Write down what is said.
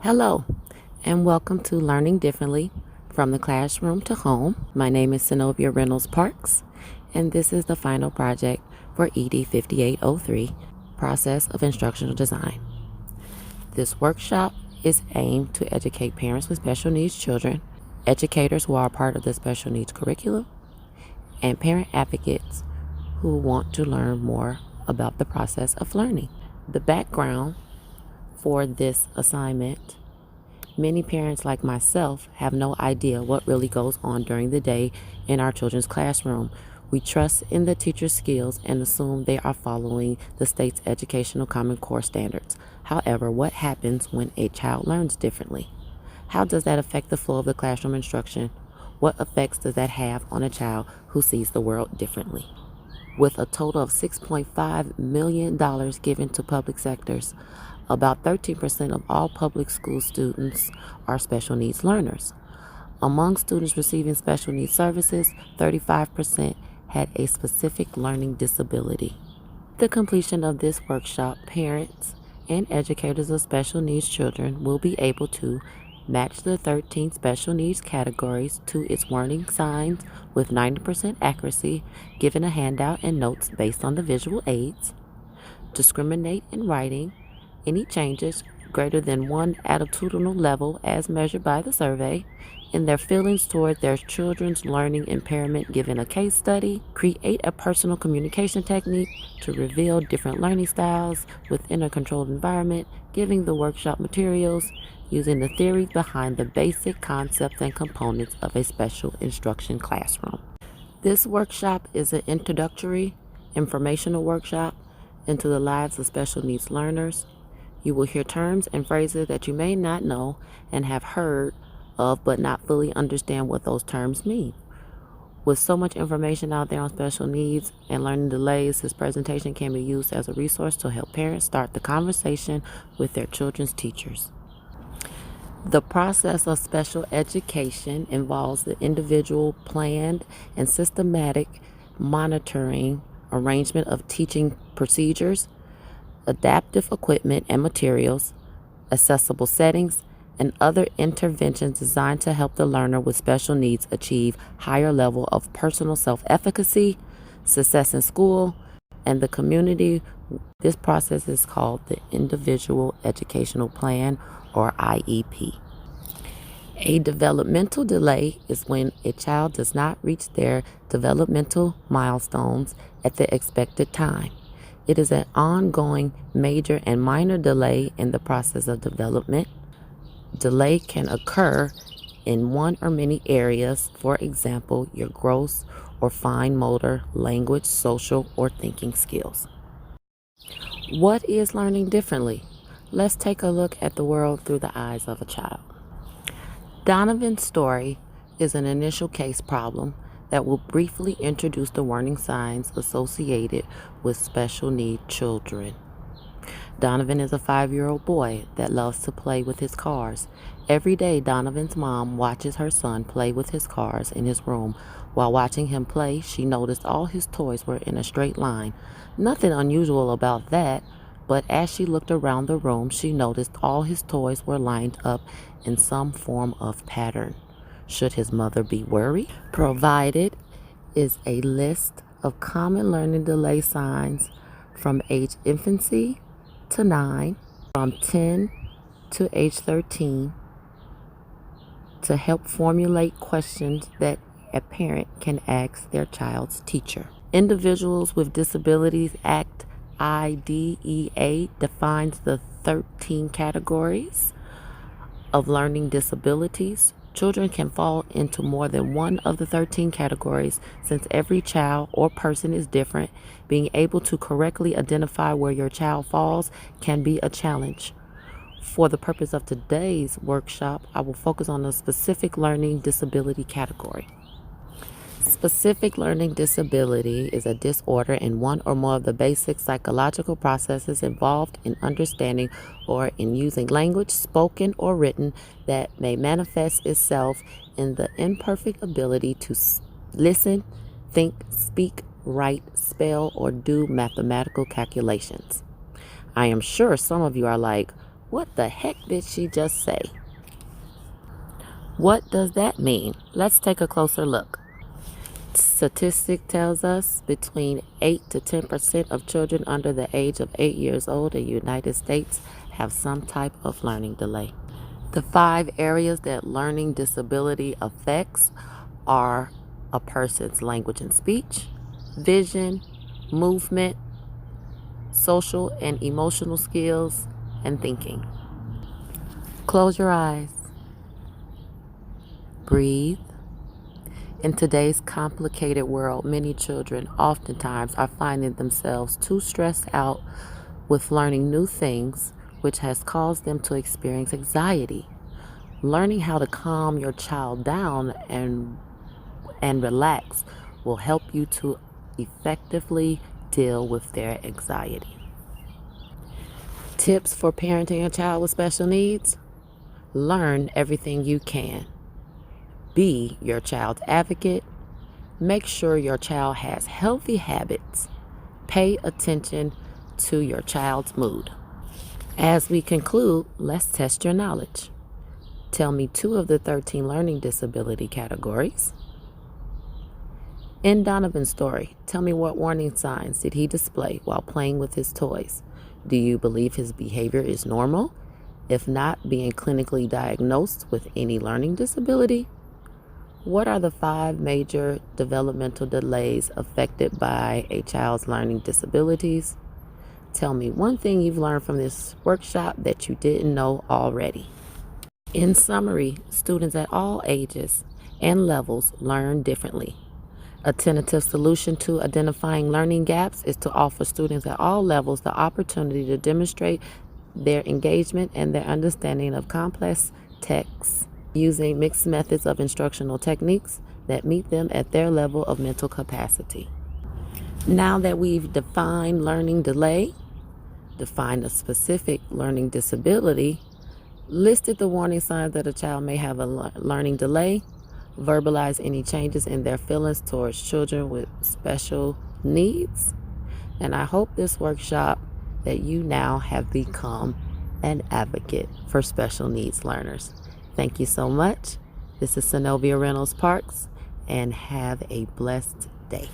Hello, and welcome to Learning Differently from the Classroom to Home. My name is Zenobia Reynolds Parks, and this is the final project for ED 5803, Process of Instructional Design. This workshop is aimed to educate parents with special needs children, educators who are part of the special needs curriculum, and parent advocates who want to learn more about the process of learning. The background for this assignment: many parents like myself have no idea what really goes on during the day in our children's classroom. We trust in the teacher's skills and assume they are following the state's Educational Common Core standards. However, what happens when a child learns differently? How does that affect the flow of the classroom instruction? What effects does that have on a child who sees the world differently? With a total of $6.5 million given to public sectors, about 13% of all public school students are special needs learners. Among students receiving special needs services, 35% had a specific learning disability. The completion of this workshop, parents and educators of special needs children will be able to match the 13 special needs categories to its warning signs with 90% accuracy, given a handout and notes based on the visual aids, discriminate in writing any changes greater than one attitudinal level as measured by the survey, in their feelings toward their children's learning impairment given a case study, create a personal communication technique to reveal different learning styles within a controlled environment, giving the workshop materials, using the theories behind the basic concepts and components of a special instruction classroom. This workshop is an introductory, informational workshop into the lives of special needs learners. You will hear terms and phrases that you may not know and have heard of but not fully understand what those terms mean. With so much information out there on special needs and learning delays, this presentation can be used as a resource to help parents start the conversation with their children's teachers. The process of special education involves the individual planned and systematic monitoring, arrangement of teaching procedures, adaptive equipment and materials, accessible settings, and other interventions designed to help the learner with special needs achieve higher level of personal self-efficacy, success in school, and the community. This process is called the Individual Educational Plan, or IEP. A developmental delay is when a child does not reach their developmental milestones at the expected time. It is an ongoing major and minor delay in the process of development. Delay can occur in one or many areas, for example, your gross or fine motor, language, social, or thinking skills. What is learning differently? Let's take a look at the world through the eyes of a child. Donovan's story is an initial case problem that will briefly introduce the warning signs associated with special need children. Donovan is a 5-year-old boy that loves to play with his cars. Every day, Donovan's mom watches her son play with his cars in his room. While watching him play, she noticed all his toys were in a straight line. Nothing unusual about that, but as she looked around the room, she noticed all his toys were lined up in some form of pattern. Should his mother be worried? Provided is a list of common learning delay signs from age infancy to 9, from 10 to age 13, to help formulate questions that a parent can ask their child's teacher. Individuals with Disabilities Act IDEA defines the 13 categories of learning disabilities. Children can fall into more than one of the 13 categories since every child or person is different. Being able to correctly identify where your child falls can be a challenge. For the purpose of today's workshop, I will focus on a specific learning disability category. Specific learning disability is a disorder in one or more of the basic psychological processes involved in understanding or in using language, spoken or written, that may manifest itself in the imperfect ability to listen, think, speak, write, spell, or do mathematical calculations. I am sure some of you are like, What the heck did she just say? What does that mean? Let's take a closer look. Statistic tells us between 8 to 10% of children under the age of 8 years old in the United States have some type of learning delay. The 5 areas that learning disability affects are a person's language and speech, vision, movement, social and emotional skills, and thinking. Close your eyes. Breathe. In today's complicated world, many children oftentimes are finding themselves too stressed out with learning new things, which has caused them to experience anxiety. Learning how to calm your child down and relax will help you to effectively deal with their anxiety. Tips for parenting a child with special needs: learn everything you can. Be your child's advocate. Make sure your child has healthy habits. Pay attention to your child's mood. As we conclude, let's test your knowledge. Tell me 2 of the 13 learning disability categories. In Donovan's story, tell me what warning signs did he display while playing with his toys? Do you believe his behavior is normal, if not being clinically diagnosed with any learning disability? What are the 5 major developmental delays affected by a child's learning disabilities? Tell me one thing you've learned from this workshop that you didn't know already. In summary, students at all ages and levels learn differently. A tentative solution to identifying learning gaps is to offer students at all levels the opportunity to demonstrate their engagement and their understanding of complex texts using mixed methods of instructional techniques that meet them at their level of mental capacity. Now that we've defined learning delay, defined a specific learning disability, listed the warning signs that a child may have a learning delay, verbalize any changes in their feelings towards children with special needs, and I hope this workshop that you now have become an advocate for special needs learners. Thank you so much. This is Synovia Reynolds Parks, and have a blessed day.